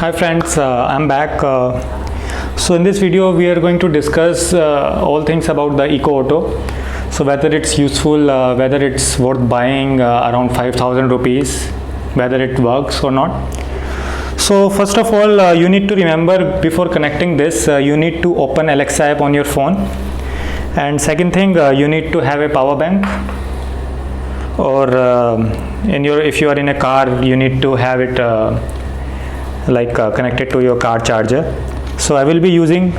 Hi friends, I'm back. So in this video we are going to discuss all things about the Eco Auto. So whether it's useful, whether it's worth buying around 5,000 rupees, whether it works or not. So first of all, you need to remember before connecting this, you need to open Alexa app on your phone. And second thing, you need to have a power bank, or if you are in a car, you need to have it connected to your car charger. So I will be using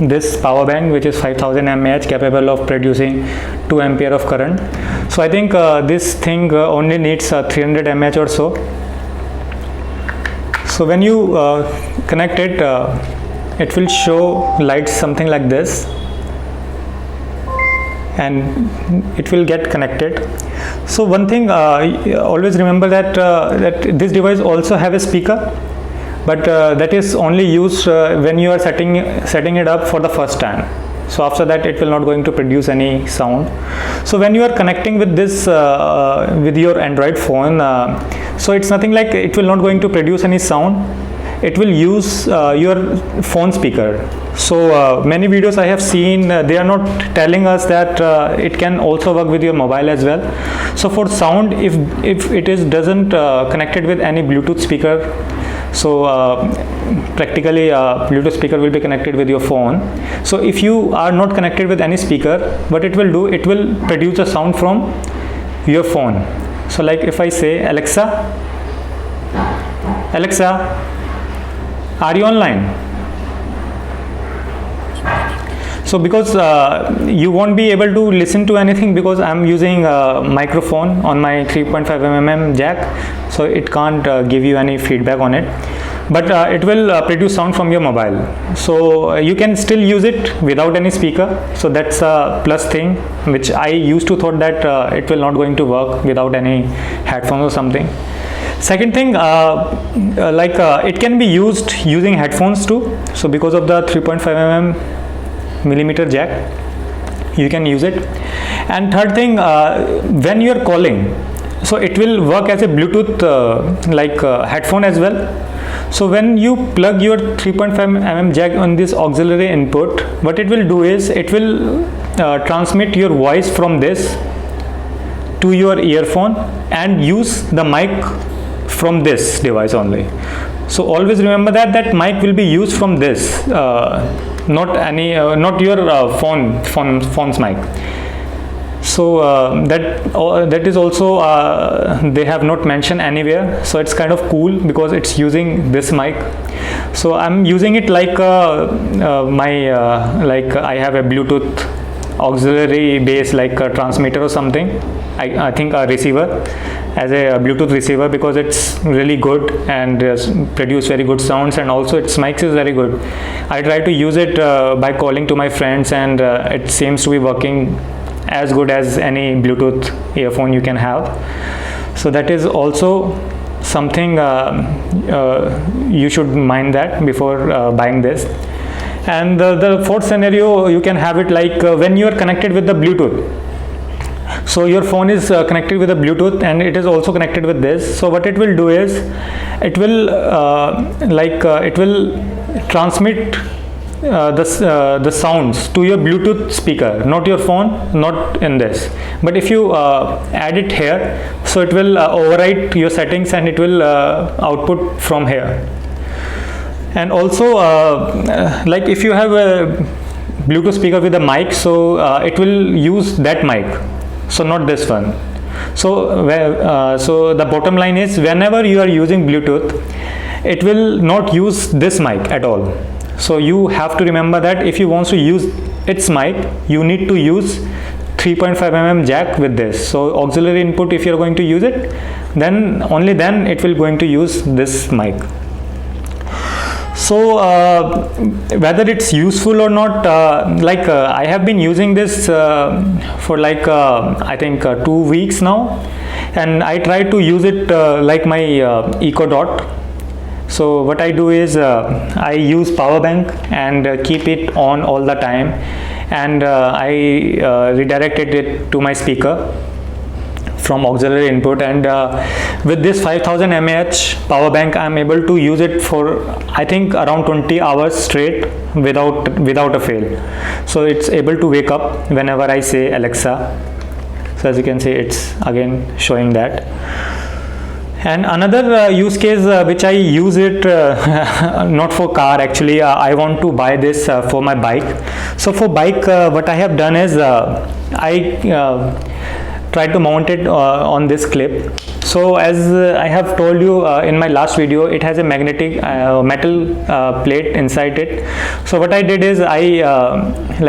this power bank, which is 5000 mAh, capable of producing 2 ampere of current. So I think this thing only needs 300 mAh or so. So when you connect it, it will show lights something like this, and it will get connected. So one thing, always remember that this device also have a speaker, but that is only used when you are setting it up for the first time. So after that it will not going to produce any sound. So when you are connecting with this with your Android phone, so it's nothing like it will not going to produce any sound. It will use your phone speaker. So many videos I have seen, they are not telling us that it can also work with your mobile as well. So for sound, if it is doesn't connected with any Bluetooth speaker, so practically Bluetooth speaker will be connected with your phone. So if you are not connected with any speaker, what it will do, it will produce a sound from your phone. So like if I say, Alexa, are you online? So because you won't be able to listen to anything, because I'm using a microphone on my 3.5 mm jack, so it can't give you any feedback on it, but it will produce sound from your mobile. So you can still use it without any speaker. So that's a plus thing, which I used to thought that it will not going to work without any headphones or something. Second thing, it can be used using headphones too. So because of the 3.5 millimeter jack, you can use it. And third thing, when you are calling, so it will work as a Bluetooth headphone as well. So when you plug your 3.5 mm jack on this auxiliary input, what it will do is it will transmit your voice from this to your earphone and use the mic from this device only. So always remember that mic will be used from this, not your phone's mic. So that is also they have not mentioned anywhere. So it's kind of cool because it's using this mic. So I'm using it like I have a Bluetooth auxiliary base, like a transmitter or something. I think a receiver, as a Bluetooth receiver, because it's really good and produce very good sounds, and also its mic is very good. I try to use it by calling to my friends, and it seems to be working as good as any Bluetooth earphone you can have. So that is also something you should mind that before buying this. And the fourth scenario, you can have it like when you are connected with the Bluetooth. So your phone is connected with the Bluetooth, and it is also connected with this. So what it will do is it will transmit the sounds to your Bluetooth speaker, not your phone, not in this. But if you add it here, so it will override your settings and it will output from here. And also like if you have a Bluetooth speaker with a mic, so it will use that mic, so not this one. So so the bottom line is, whenever you are using Bluetooth, it will not use this mic at all. So you have to remember that if you want to use its mic, you need to use 3.5 mm jack with this. So auxiliary input, if you are going to use it, then only then it will going to use this mic. So whether it's useful or not, I have been using this for I think 2 weeks now, and I try to use it like my Eco Dot. So what I do is I use power bank and keep it on all the time, and I redirected it to my speaker from auxiliary input, and with this 5000 mAh power bank I'm able to use it for I think around 20 hours straight without a fail. So it's able to wake up whenever I say Alexa. So as you can see, it's again showing that. And another use case which I use it not for car actually, I want to buy this for my bike. So for bike what I have done is I tried to mount it on this clip. So as I have told you in my last video, it has a magnetic metal plate inside it. So what I did is I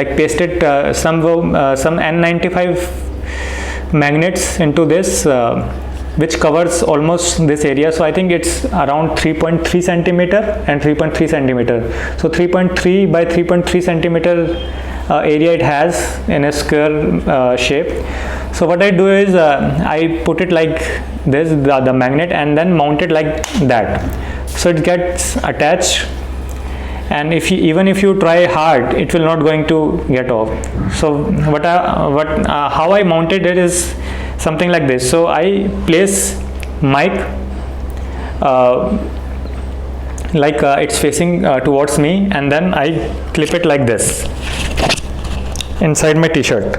like pasted some N95 magnets into this which covers almost this area. So I think it's around 3.3 centimeter and 3.3 centimeter. So 3.3 by 3.3 centimeter area it has in a square shape. So what I do is I put it like this, the magnet, and then mount it like that. So it gets attached, and even if you try hard, it will not going to get off. So how I mounted it is something like this. So I place mic like it's facing towards me, and then I clip it like this inside my t-shirt.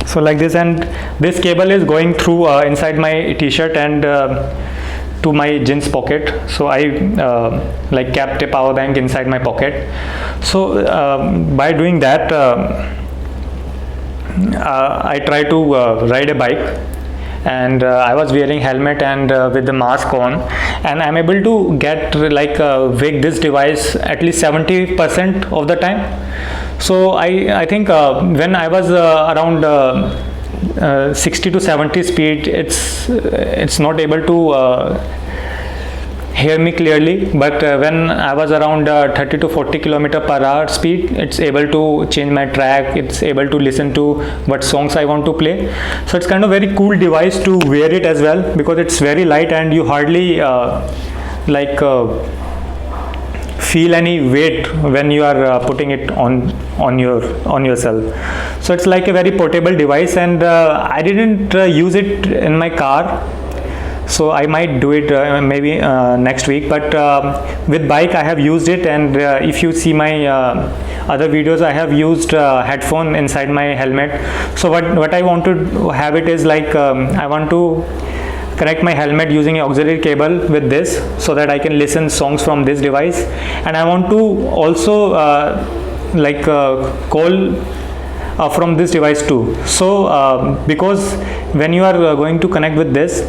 So like this, and this cable is going through inside my t-shirt and to my jeans pocket. So I like kept a power bank inside my pocket. So by doing that I try to ride a bike, and I was wearing helmet and with the mask on, and I'm able to get like wake this device at least 70% of the time. So I think when I was around 60 to 70 speed, it's not able to hear me clearly, but when I was around 30 to 40 kilometer per hour speed, it's able to change my track, it's able to listen to what songs I want to play. So it's kind of very cool device to wear it as well, because it's very light and you hardly like feel any weight when you are putting it on yourself. So it's like a very portable device, and I didn't use it in my car, so I might do it maybe next week, but with bike I have used it. And if you see my other videos, I have used headphone inside my helmet. So what I want to have it is like I want to connect my helmet using an auxiliary cable with this, so that I can listen songs from this device. And I want to also like call from this device too. So because when you are going to connect with this,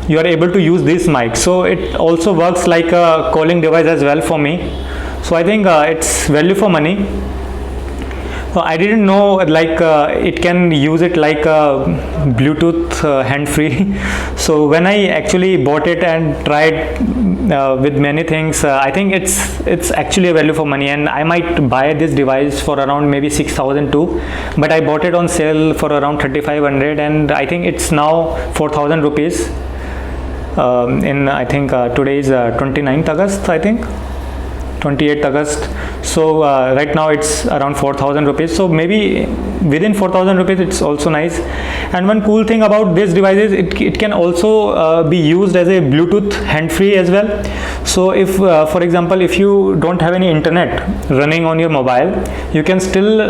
you are able to use this mic, so it also works like a calling device as well for me. So I think it's value for money. I didn't know like it can use it like a Bluetooth hand-free. So when I actually bought it and tried with many things, I think it's actually a value for money, and I might buy this device for around maybe 6,000 too, but I bought it on sale for around 3,500, and I think it's now 4,000 rupees in I think today is 29th August, I think 28th August. So right now it's around 4,000 rupees. So maybe within 4,000 rupees it's also nice. And one cool thing about this device is it can also be used as a Bluetooth hand-free as well. So if for example, if you don't have any internet running on your mobile, you can still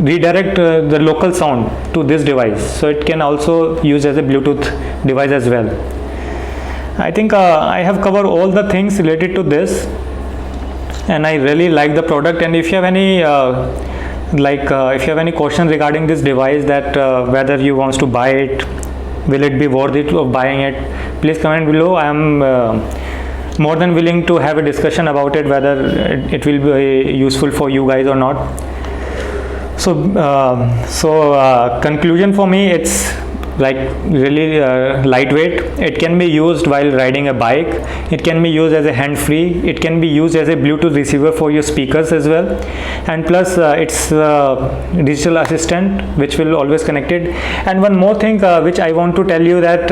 redirect the local sound to this device. So it can also use as a Bluetooth device as well. I think I have covered all the things related to this, and I really like the product. And if you have any if you have any questions regarding this device, that whether you want to buy it, will it be worth it of buying it, please comment below. I am more than willing to have a discussion about it, whether it will be useful for you guys or not. So conclusion for me, it's like really lightweight. It can be used while riding a bike, it can be used as a hand-free, it can be used as a Bluetooth receiver for your speakers as well, and plus it's digital assistant which will always connect it. And one more thing which I want to tell you, that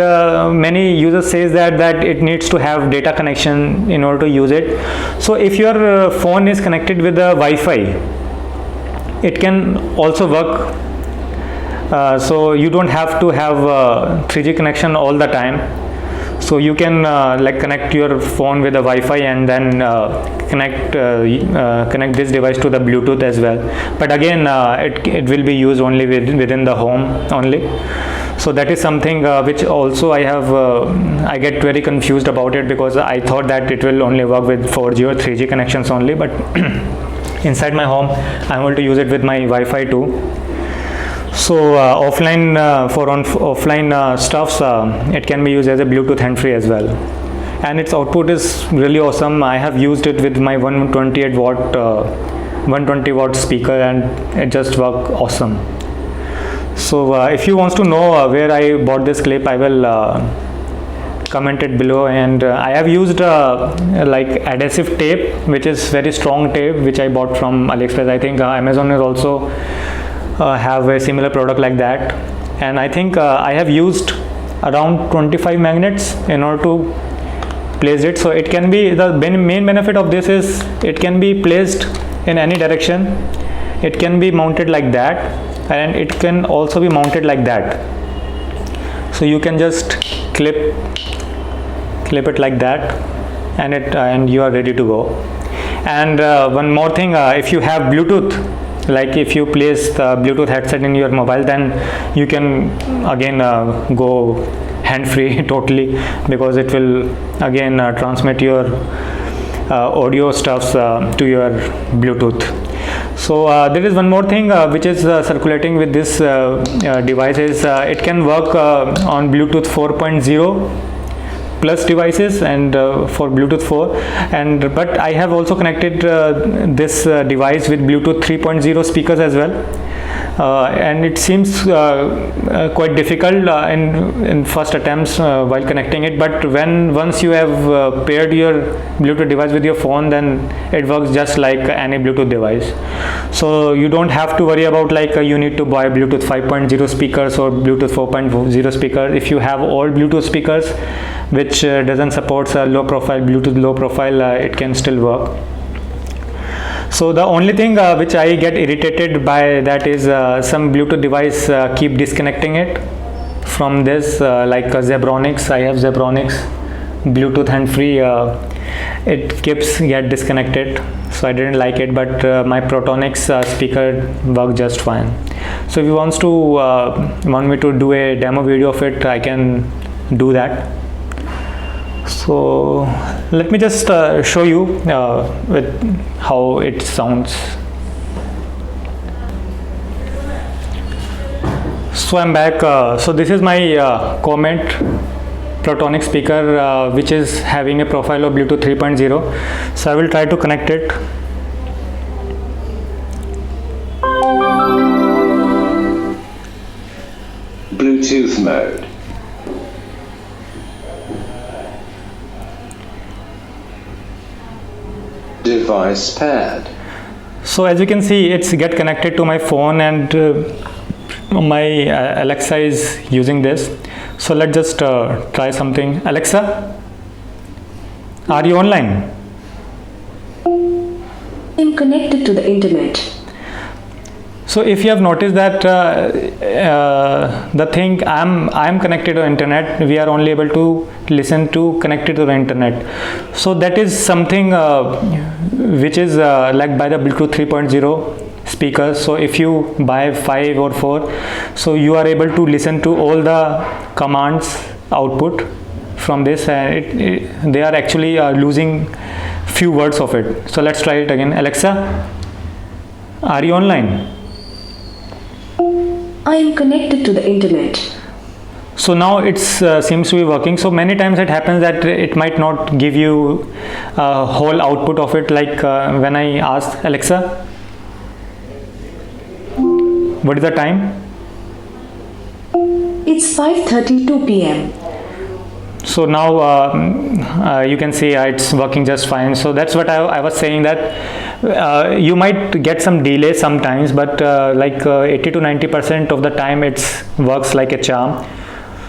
many users says that it needs to have data connection in order to use it. So if your phone is connected with the Wi-Fi, it can also work. So you don't have to have 3G connection all the time. So you can like connect your phone with a Wi-Fi and then connect this device to the Bluetooth as well. But again, it will be used only within the home only. So that is something which also I get very confused about it, because I thought that it will only work with 4G or 3G connections only, but inside my home I'm able to use it with my Wi-Fi too. So offline stuffs, it can be used as a Bluetooth hand-free as well, and its output is really awesome. I have used it with my 120 watt speaker, and it just works awesome. So if you want to know where I bought this clip, I will comment it below. And I have used like adhesive tape, which is very strong tape, which I bought from AliExpress. I think Amazon is also have a similar product like that, and I think I have used around 25 magnets in order to place it. So it can be, the main benefit of this is it can be placed in any direction. It can be mounted like that, and it can also be mounted like that. So you can just clip it like that, and you are ready to go. And one more thing, if you have Bluetooth, like if you place the Bluetooth headset in your mobile, then you can again go hand-free totally, because it will again transmit your audio stuffs to your Bluetooth. So there is one more thing which is circulating with this device is it can work on Bluetooth 4.0 plus devices and for Bluetooth 4, and but I have also connected this device with Bluetooth 3.0 speakers as well, and it seems quite difficult in first attempts while connecting it, but once you have paired your Bluetooth device with your phone, then it works just like any Bluetooth device. So you don't have to worry about like you need to buy Bluetooth 5.0 speakers or Bluetooth 4.0 speakers. If you have all Bluetooth speakers which doesn't support low profile Bluetooth low profile, it can still work. So the only thing which I get irritated by that is some Bluetooth device keep disconnecting it from this, like Zebronics. I have Zebronics Bluetooth hand-free, it keeps get disconnected, so I didn't like it, but my Protonix speaker worked just fine. So if you want me to do a demo video of it, I can do that. So let me just show you with how it sounds. So I'm back. So this is my Comet Protonix speaker, which is having a profile of Bluetooth 3.0. So I will try to connect it. Bluetooth mode. Device paired. So as you can see, it's get connected to my phone, and my Alexa is using this. So let's just try something. Alexa, are you online? I'm connected to the internet. So if you have noticed that the thing I'm connected to internet, we are only able to listen to connected to the internet. So that is something which is like by the Bluetooth 3.0 speakers. So if you buy 5 or 4, so you are able to listen to all the commands output from this, and they are actually losing few words of it. So let's try it again. Alexa, are you online? I am connected to the internet. So now it seems to be working. So many times it happens that it might not give you a whole output of it, like when I asked Alexa, what is the time? It's 5:32 p.m. So now you can see it's working just fine. So that's what I was saying, that you might get some delay sometimes, but like 80 to 90% of the time it works like a charm.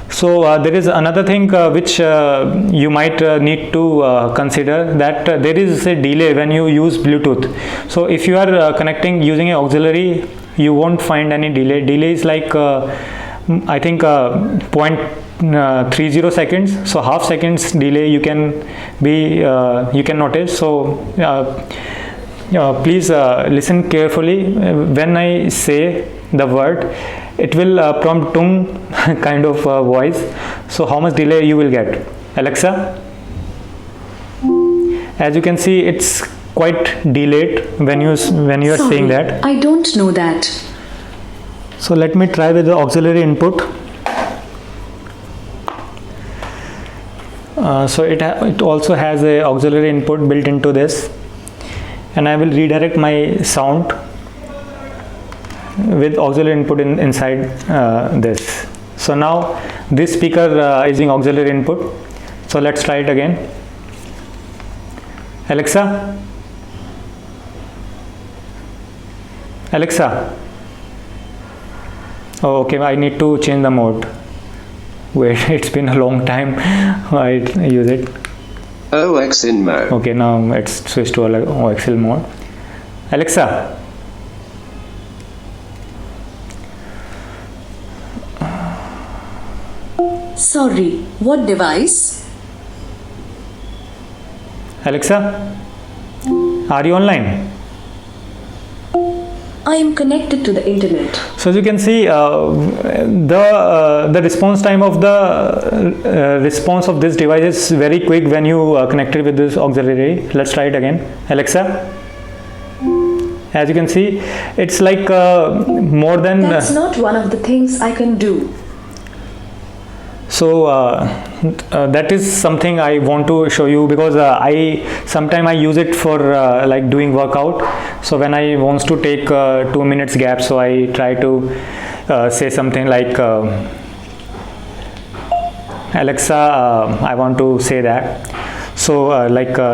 So there is another thing which you might need to consider, that there is a delay when you use Bluetooth. So if you are connecting using an auxiliary, you won't find any delay. Delay is like I think 0.30 seconds. So half seconds delay you can notice. So please listen carefully when I say the word. It will prompt tung kind of voice. So how much delay you will get? Alexa, as you can see, it's quite delayed when you are Sorry, saying that. I don't know that. So let me try with the auxiliary input. So it also has a auxiliary input built into this, and I will redirect my sound with auxiliary input inside this. So now this speaker is in auxiliary input. So let's try it again. Alexa, oh, okay, I need to change the mode. Wait, it's been a long time I use it. OXIN mode. Okay, now it's switched to OXL mode. Alexa, Sorry, what device? Alexa, are you online? I am connected to the internet. So as you can see, the response time of the response of this device is very quick when you connect it with this auxiliary. Let's try it again. Alexa, as you can see, it's like more than That's not one of the things I can do. so that is something I want to show you, because sometimes I use it for like doing workout. So when I wants to take 2 minutes gap, so I try to say something like Alexa, I want to say that. So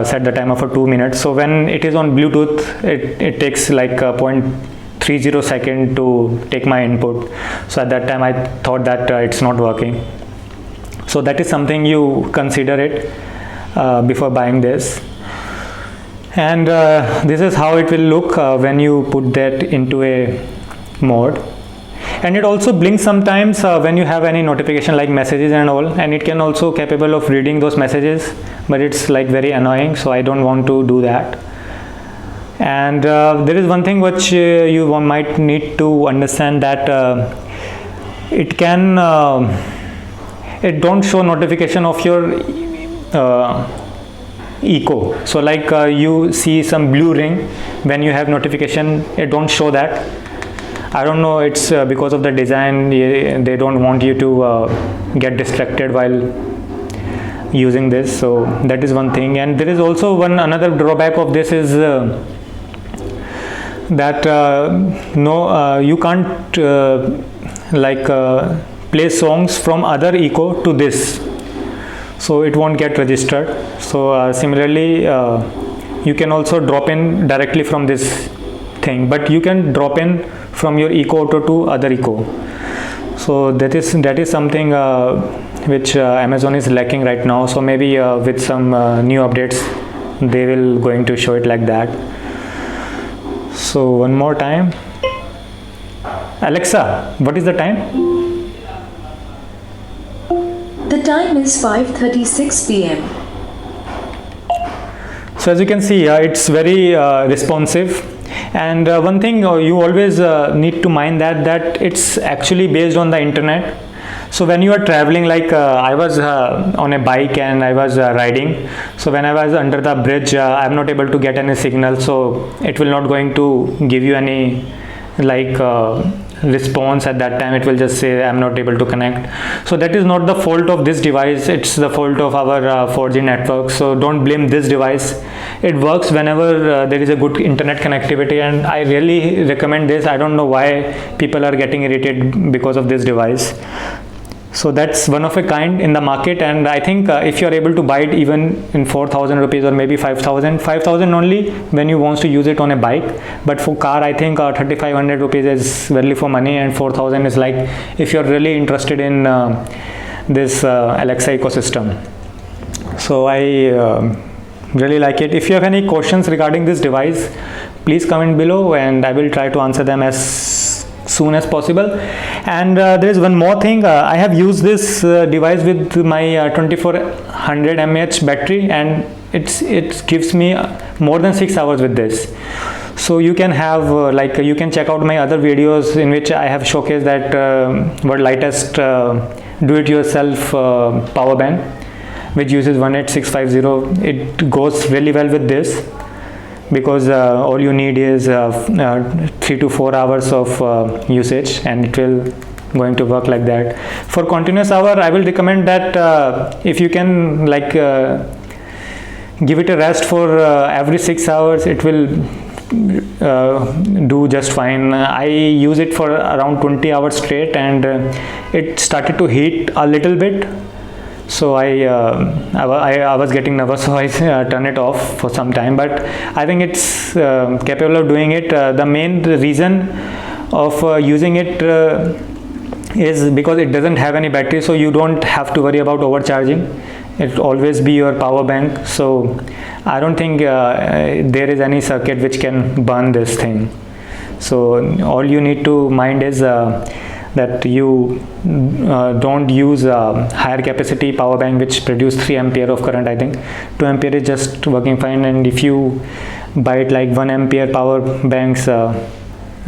set the timer for 2 minutes. So when it is on Bluetooth, it takes like 0.30 second to take my input. So at that time I thought that it's not working. So that is something you consider it before buying this. And this is how it will look when you put that into a mode. And it also blinks sometimes when you have any notification like messages and all, and it can also capable of reading those messages, but it's like very annoying, so I don't want to do that. And there is one thing which you might need to understand, that it can it don't show notification of your echo. So like you see some blue ring when you have notification, it don't show that. I don't know, it's because of the design, they don't want you to get distracted while using this. So that is one thing. And there is also another drawback of this is that you can't play songs from other echo to this, so it won't get registered. So similarly you can also drop in directly from this thing, but you can drop in from your Eco Auto to other Eco. So that is something which Amazon is lacking right now. So maybe with some new updates they will going to show it like that. So one more time, Alexa, what is the time? The time is 5:36 p.m. So as you can see, it's very responsive. And one thing you always need to mind that it's actually based on the internet. So when you are traveling, like I was on a bike and I was riding, so when I was under the bridge, I'm not able to get any signal, so it will not going to give you any response at that time. It will just say I'm not able to connect. So that is not the fault of this device, it's the fault of our 4G network. So don't blame this device. It works whenever there is a good internet connectivity, and I really recommend this. I don't know why people are getting irritated because of this device. So that's one of a kind in the market, and I think if you are able to buy it even in 4,000 rupees or maybe 5,000 only when you want to use it on a bike. But for car, I think 3,500 rupees is value for money, and 4,000 is like if you're really interested in this Alexa ecosystem. So I really like it. If you have any questions regarding this device, please comment below and I will try to answer them as soon as possible. And there is one more thing. I have used this device with my 2400 mAh battery, and it gives me more than 6 hours with this. So you can have you can check out my other videos in which I have showcased that world lightest do-it-yourself power bank, which uses 18650. It goes really well with this, because all you need is 3 to 4 hours of usage, and it will going to work like that. For continuous hour, I will recommend that if you can give it a rest for every 6 hours, it will do just fine. I use it for around 20 hours straight, and it started to heat a little bit. So I was getting nervous, so I turned it off for some time, but I think it's capable of doing it. The main reason of using it is because it doesn't have any battery, so you don't have to worry about overcharging. It will always be your power bank, so I don't think there is any circuit which can burn this thing. So all you need to mind is that you don't use a higher capacity power bank which produce 3 ampere of current. I think 2 ampere is just working fine, and if you buy it like 1 ampere power banks,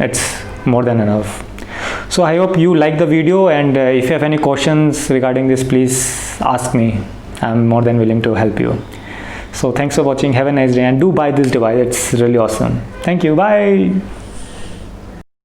it's more than enough. So I hope you like the video, and if you have any questions regarding this, please ask me. I'm more than willing to help you. So thanks for watching. Have a nice day, and do buy this device. It's really awesome. Thank you. Bye.